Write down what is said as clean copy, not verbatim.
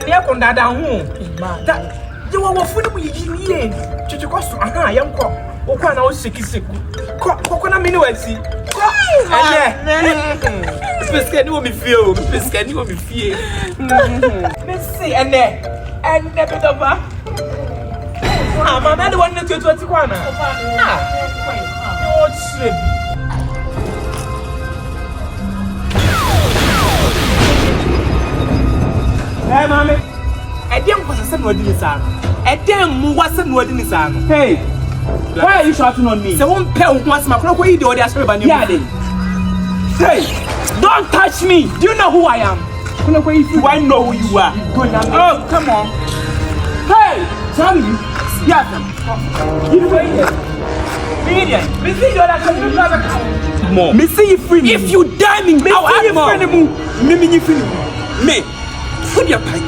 near Condada home. You were full of ye. Chichu cost a young cock. O can now sick is sick. Coconut minueti. Miss Kenny will be few. Miss Kenny will be few. Missy and there. And never over. I'm another one to 21. Oh, shit. Hey, mommy. I didn't was a son word in his arm. I damn wasn't word in his arm. Hey, why are you shouting on me? So one pair once my crop way the other by Hey, don't touch me. Do you know who I am? Do I know who you are? Oh, come on. Hey, tell me. Yes. Give away here. Median. Me see you free. If you die, me I'll add more. Me. Put your pipe.